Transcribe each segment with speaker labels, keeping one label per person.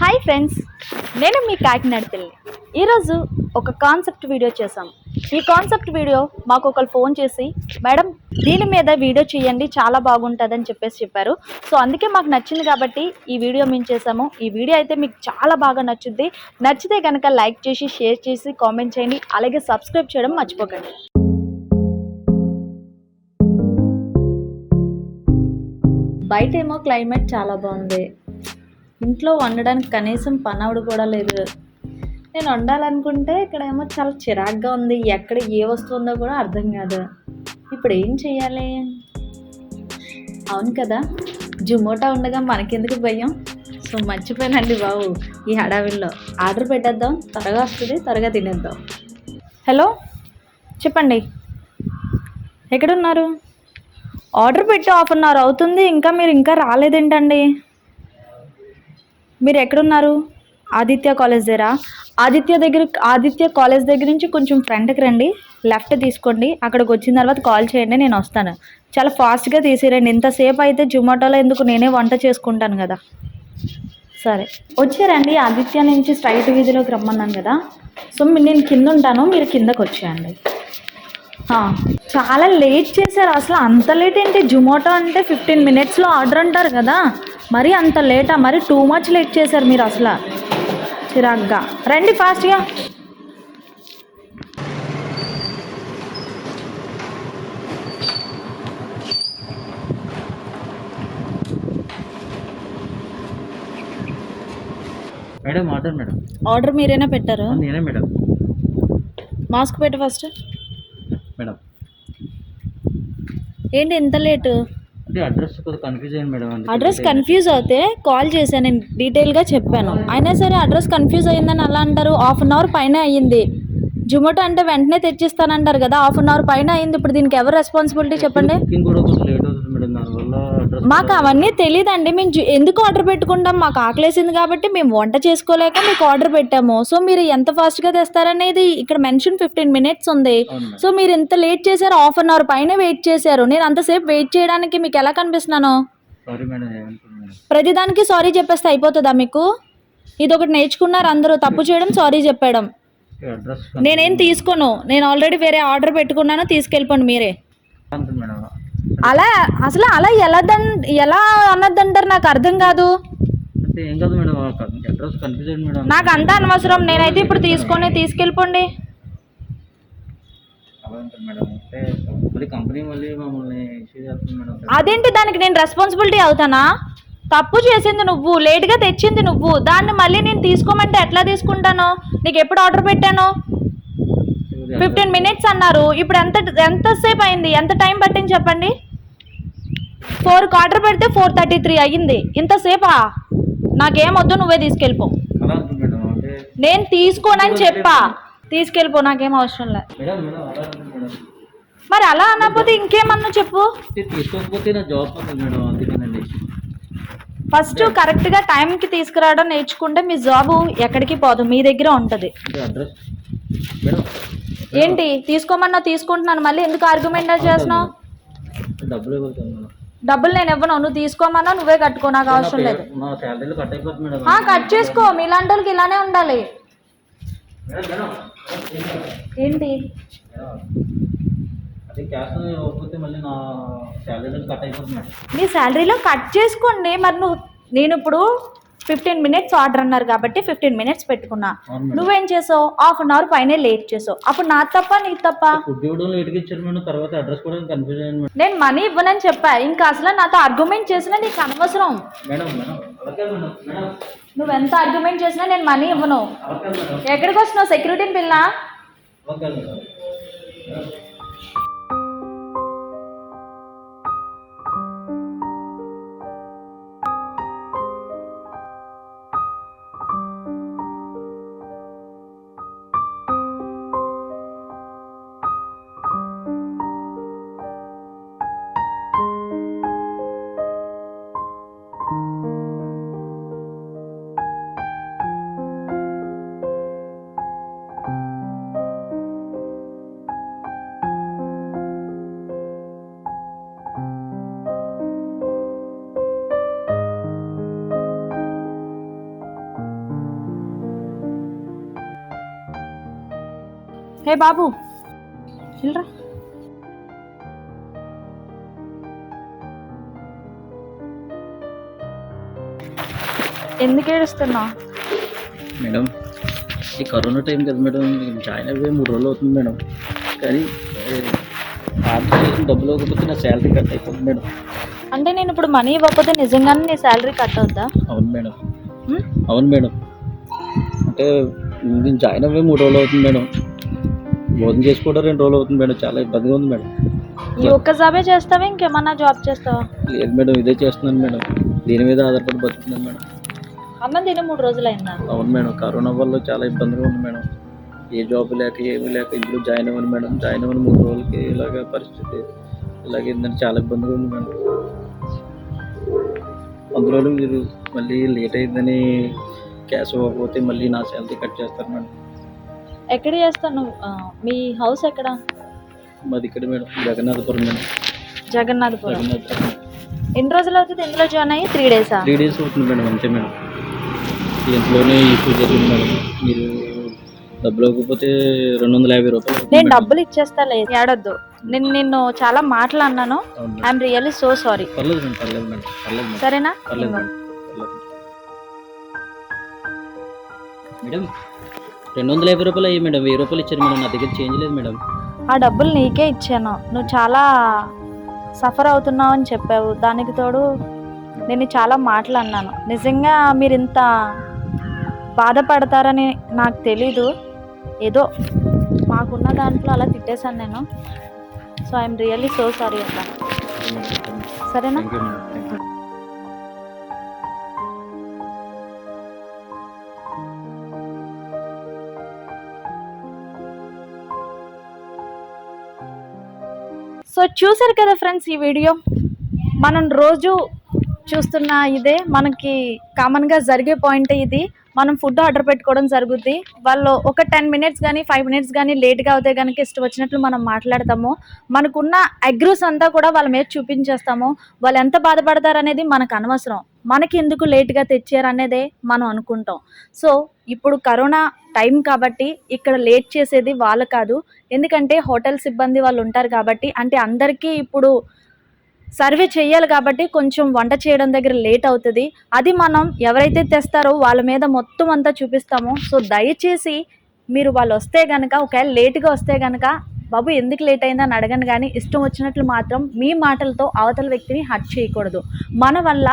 Speaker 1: Hi friends, నేను మీ కాకినాడ పిల్లి. ఈరోజు ఒక కాన్సెప్ట్ వీడియో చేశాము. ఈ కాన్సెప్ట్ వీడియో మాకు ఒకరు ఫోన్ చేసి, మేడం దీని మీద వీడియో చేయండి, చాలా బాగుంటుందని చెప్పారు. సో అందుకే మాకు నచ్చింది కాబట్టి ఈ వీడియో మేము చేసాము. ఈ వీడియో అయితే మీకు చాలా బాగా నచ్చుద్ది. నచ్చితే కనుక లైక్ చేసి, షేర్ చేసి, కామెంట్ చేయండి. అలాగే సబ్స్క్రైబ్ చేయడం మర్చిపోకండి. బయట ఏమో క్లైమేట్ చాలా బాగుంది. ఇంట్లో వండడానికి కనీసం పనవుడు కూడా లేదు. నేను వండాలనుకుంటే ఇక్కడేమో చాలా చిరాగ్గా ఉంది. ఎక్కడ ఏ వస్తువు ఉందో కూడా అర్థం కాదు. ఇప్పుడు ఏం చేయాలి? అవును కదా, జొమాటో ఉండగా మనకెందుకు భయం? సో మర్చిపోయానండి బాబు, ఈ హడావిల్లో ఆర్డర్ పెట్టేద్దాం, త్వరగా వస్తుంది, త్వరగా తినేద్దాం. హలో, చెప్పండి, ఎక్కడున్నారు? ఆర్డర్ పెట్టి ½ అన్ అవర్ అవుతుంది, మీరు ఇంకా రాలేదేంటండి? మీరు ఎక్కడున్నారు? ఆదిత్య కాలేజ్ దగ్గర. ఆదిత్య కాలేజ్ దగ్గర నుంచి కొంచెం ఫ్రంట్కి రండి, లెఫ్ట్ తీసుకోండి. అక్కడికి వచ్చిన తర్వాత కాల్ చేయండి, నేను వస్తాను. చాలా ఫాస్ట్గా తీసిరండి. ఇంతసేపు అయితే జొమాటోలో ఎందుకు, నేనే వంట చేసుకుంటాను కదా. సరే, వచ్చారండి. ఆదిత్య నుంచి స్ట్రైట్ వీధిలోకి రమ్మన్నాను కదా. సో నేను కింద ఉంటాను, మీరు కిందకు వచ్చేయండి. చాలా లేట్ చేశారు. అసలు అంత లేట్ ఏంటి? జొమాటో అంటే 15 మినిట్స్లో ఆర్డర్ అంటారు కదా, మరి అంత లేటా? మరి టూ మచ్ లేట్ చేశారు మీరు. అసలు చిరాగ్గా రండి, ఫాస్ట్గా.
Speaker 2: Madam order. మేడం
Speaker 1: ఆర్డర్ మీరేనా పెట్టారు?
Speaker 2: నేనే మేడం.
Speaker 1: మాస్క్ పెట్టు ఫస్ట్.
Speaker 2: మేడం
Speaker 1: ఏంటి ఇంత లేటు?
Speaker 2: అంటే అడ్రస్ కొద్దిగా కన్ఫ్యూజ్ అయ్యింది మేడం.
Speaker 1: అడ్రస్ కన్ఫ్యూజ్ అవుతే కాల్ చేశాను, నేను డీటెయిల్గా చెప్పాను. అయినా సరే అడ్రస్ కన్ఫ్యూజ్ అయ్యిందని అలా అంటారు. ½ అన్ అవర్ పైన అయ్యింది. జొమాటో అంటే వెంటనే తెచ్చిస్తానంటారు కదా, ½ అన్ అవర్ పైన అయింది. ఇప్పుడు దీనికి ఎవరు రెస్పాన్సిబిలిటీ చెప్పండి? మాకు అవన్నీ తెలియదండి. మేము ఎందుకు ఆర్డర్ పెట్టుకుంటాం? మాకు ఆకలేసింది కాబట్టి మేము వంట చేసుకోలేక మీకు ఆర్డర్ పెట్టాము. సో మీరు ఎంత ఫాస్ట్గా తెస్తారనేది ఇక్కడ మెన్షన్ 15 మినిట్స్ ఉంది. సో మీరు ఎంత లేట్ చేశారు? ½ అన్ అవర్ పైన వెయిట్ చేశారు. నేను అంతసేపు వెయిట్ చేయడానికి మీకు ఎలా కనిపిస్తున్నాను? ప్రతిదానికి సారీ చెప్పేస్తే అయిపోతుందా మీకు? ఇది ఒకటి నేర్చుకున్నారు అందరూ, తప్పు చేయడం, సారీ చెప్పడం. నేనేం తీసుకోను, నేను ఆల్రెడీ వేరే ఆర్డర్ పెట్టుకున్నాను, తీసుకెళ్ళిపోండి మీరే. అలా అసలు అలా ఎలా అన్నదంటారు? నాకు అర్థం కాదు. నాకు అంతా అనవసరం. నేనైతే ఇప్పుడు తీసుకెళ్ళిపోండి. అదేంటి, దానికి నేను రెస్పాన్సిబిలిటీ అవుతానా? తప్పు చేసింది నువ్వు, లేట్గా తెచ్చింది నువ్వు, దాన్ని మళ్ళీ నేను తీసుకోమంటే ఎట్లా తీసుకుంటాను? నీకు ఎప్పుడు ఆర్డర్ పెట్టాను? 15 మినిట్స్ అన్నారు. ఇప్పుడు ఎంతసేపు అయింది? ఎంత టైం పట్టింది చెప్పండి? 4కి ఆర్డర్ పెడితే 4:33 అయ్యింది. ఇంతసేపా? నాకేం వద్దు, నువ్వే తీసుకెళ్ళిపో. నేను తీసుకోనని చెప్పా, తీసుకెళ్ళిపో, నాకేం అవసరం లేదు. మరి అలా అన్నపోతే ఇంకేమన్నా చెప్పు. ఫస్ట్ కరెక్ట్గా టైంకి తీసుకురావడం నేర్చుకుంటే మీ జాబు ఎక్కడికి పోదు, మీ దగ్గర ఉంటుంది. ఏంటి తీసుకోమన్నా తీసుకుంటున్నాను, మళ్ళీ ఎందుకు ఆర్గ్యుమెంట్ చేస్తున్నావు? డబ్బులు నేను ఇవ్వను, నువ్వు తీసుకోమన్నా నువ్వే కట్టుకో, నాకు అవసరం లేదు. కట్ చేసుకో, మీలాంటి వాళ్ళకి ఇలానే ఉండాలి. ఏంటి మీ శాలరీలో కట్ చేసుకోండి. మరి నేను ఇప్పుడు 15 మినిట్స్ ఆర్డర్ అన్నారు కాబట్టి 15 మినిట్స్ పెట్టుకున్నా. నువ్వేం చేసావు? ½ అన్ అవర్ పైన లేట్ చేసావు. అప్పుడు నా తప్ప నీ తప్ప? నేను మనీ ఇవ్వనని చెప్పా. ఇంకా అసలు నాతో ఆర్గ్యుమెంట్ చేసినా నీకు అనవసరం. నువ్వెంత ఆర్గ్యుమెంట్ చేసినా నేను మనీ ఇవ్వను. ఎక్కడికి వస్తున్నావు? సెక్యూరిటీని పిల్ల. హే బాబు వెళ్ళరా. ఎందుకు ఏడుస్తున్నావు?
Speaker 2: మేడం ఈ కరోనా టైం కదా మేడం, జాయిన్ అయిపోయి 3 రోజులు అవుతుంది మేడం. కానీ డబ్బులు ఇవ్వకపోతే నా శాలరీ కట్ అయిపోతుంది మేడం.
Speaker 1: అంటే నేను ఇప్పుడు మనీ ఇవ్వకపోతే నిజంగానే నీ శాలరీ కట్ అవుద్దా?
Speaker 2: అవును మేడం. అవును మేడం. అంటే నేను జాయిన్ అయిపోయి 3 రోజులు అవుతుంది మేడం. భోజనం చేసి కూడా 2 రోజులు అవుతుంది మేడం. చాలా ఇబ్బందిగా ఉంది మేడం.
Speaker 1: ఈ ఒక్క జాబే చేస్తావా, ఇంకేమన్నా జాబ్ చేస్తావా?
Speaker 2: లేదు మేడం, ఇదే చేస్తున్నాను మేడం. దీని మీద ఆధారపడి బతుకుతున్నాను మేడం.
Speaker 1: అన్నం తిని 3 రోజులు అయిందా?
Speaker 2: అవును మేడం. కరోనా వల్ల చాలా ఇబ్బందిగా ఉంది మేడం. ఏ జాబ్ లేక ఏమీ లేక ఇంట్లో జాయిన్ అవ్వను మేడం. జాయిన్ అవ్వని 3 రోజులకి ఇలాగ పరిస్థితి ఇలాగేందని చాలా ఇబ్బందిగా ఉంది మేడం. అందులోనూ మీరు మళ్ళీ లేట్ అయిందని క్యాష్ ఇవ్వకపోతే మళ్ళీ నా శాలరీ కట్ చేస్తారు మేడం.
Speaker 1: ఎక్కడ చేస్తావు నువ్వు? మీ హౌస్ ఎక్కడ?
Speaker 2: మాది ఇక్కడ మేడం, జగన్నాథపురం మేడం.
Speaker 1: జగన్నాథపురం.
Speaker 2: జగన్నాథపురం.
Speaker 1: ఎన్ని రోజులు అవుతుంది ఇందులో జాయిన్ అయ్యి? 3 డేసా?
Speaker 2: 3 డేస్ అవుతుంది మేడం, అంతే మేడం. ఇంట్లోనే ఇష్యూ జరిగింది మేడం. మీరు డబ్బులు ఇవ్వకపోతే 250 రూపాయలు.
Speaker 1: నేను డబ్బులు ఇచ్చేస్తాలే, ఏడొద్దు. నిన్ను చాలా మాటలు అన్నాను. I'm really so sorry.
Speaker 2: పర్లేదు మేడం, పర్లేదు మేడం, పర్లేదు మేడం.
Speaker 1: సరేనా?
Speaker 2: పర్లేదు మేడం, పర్లేదు మేడం. 250 రూపాయలు అయ్యి మేడం, 1000 రూపాయలు ఇచ్చారు మేడం. నా దగ్గర చేంజ్ లేదు మేడం.
Speaker 1: ఆ డబ్బులు నీకే ఇచ్చాను. నువ్వు చాలా సఫర్ అవుతున్నావు అని చెప్పావు. దానికి తోడు నేను చాలా మాటలు అన్నాను. నిజంగా మీరు ఇంత బాధపడతారని నాకు తెలీదు. ఏదో మాకున్న దాంట్లో అలా తిట్టేశాను నేను. So I'm really so sorry అక్క. సరేనా?
Speaker 2: Thank you madam, thank you.
Speaker 1: So చూసారు కదా ఫ్రెండ్స్, ఈ వీడియో మనం రోజు చూస్తున్న ఇదే, మనకి కామన్గా జరిగే పాయింట్ ఇది. మనం ఫుడ్ ఆర్డర్ పెట్టుకోవడం జరుగుద్ది. వాళ్ళు ఒక 10 మినిట్స్ కానీ 5 మినిట్స్ కానీ లేట్గా అవుతే కనుక ఇష్టం వచ్చినట్లు మనం మాట్లాడతాము. మనకున్న అగ్రూస్ అంతా కూడా వాళ్ళ మీద చూపించేస్తాము. వాళ్ళు ఎంత బాధపడతారనేది మనకు అనవసరం. మనకి ఎందుకు లేట్గా తెచ్చారు అనేదే మనం అనుకుంటాం. సో ఇప్పుడు కరోనా టైం కాబట్టి ఇక్కడ లేట్ చేసేది వాళ్ళు కాదు. ఎందుకంటే హోటల్ సిబ్బంది వాళ్ళు ఉంటారు కాబట్టి, అంటే అందరికీ ఇప్పుడు సర్వే చేయాలి కాబట్టి కొంచెం వంట చేయడం దగ్గర లేట్ అవుతుంది. అది మనం ఎవరైతే తెస్తారో వాళ్ళ మీద మొత్తం అంతా చూపిస్తాము. సో దయచేసి మీరు వాళ్ళు వస్తే కనుక, ఒకవేళ లేట్గా వస్తే కనుక బాబు ఎందుకు లేట్ అయిందని అడగను, కానీ ఇష్టం వచ్చినట్లు మాత్రం మీ మాటలతో అవతల వ్యక్తిని హర్ట్ చేయకూడదు. మన వల్ల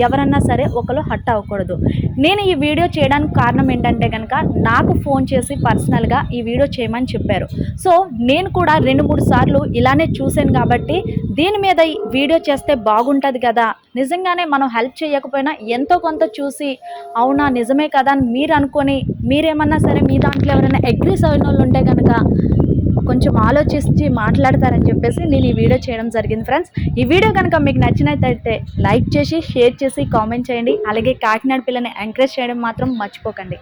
Speaker 1: ఎవరన్నా సరే ఒకరు హర్ట్ అవ్వకూడదు. నేను ఈ వీడియో చేయడానికి కారణం ఏంటంటే కనుక, నాకు ఫోన్ చేసి పర్సనల్గా ఈ వీడియో చేయమని చెప్పారు. సో నేను కూడా 2-3 సార్లు ఇలానే చూశాను కాబట్టి దీని మీద వీడియో చేస్తే బాగుంటుంది కదా. నిజంగానే మనం హెల్ప్ చేయకపోయినా ఎంతో కొంత చూసి అవునా నిజమే కదా అని మీరు అనుకొని, మీరేమన్నా సరే మీ దాంట్లో ఎవరైనా అగ్రీస్ అయిన వాళ్ళు ఉంటే కనుక కొంచెం ఆలోచించి మాట్లాడతారని చెప్పేసి నేను ఈ వీడియో చేయడం జరిగింది ఫ్రెండ్స్. ఈ వీడియో కనుక మీకు నచ్చినట్లయితే లైక్ చేసి, షేర్ చేసి, కామెంట్ చేయండి. అలాగే కాకినాడ పిల్లని ఎంకరేజ్ చేయడం మాత్రం మర్చిపోకండి.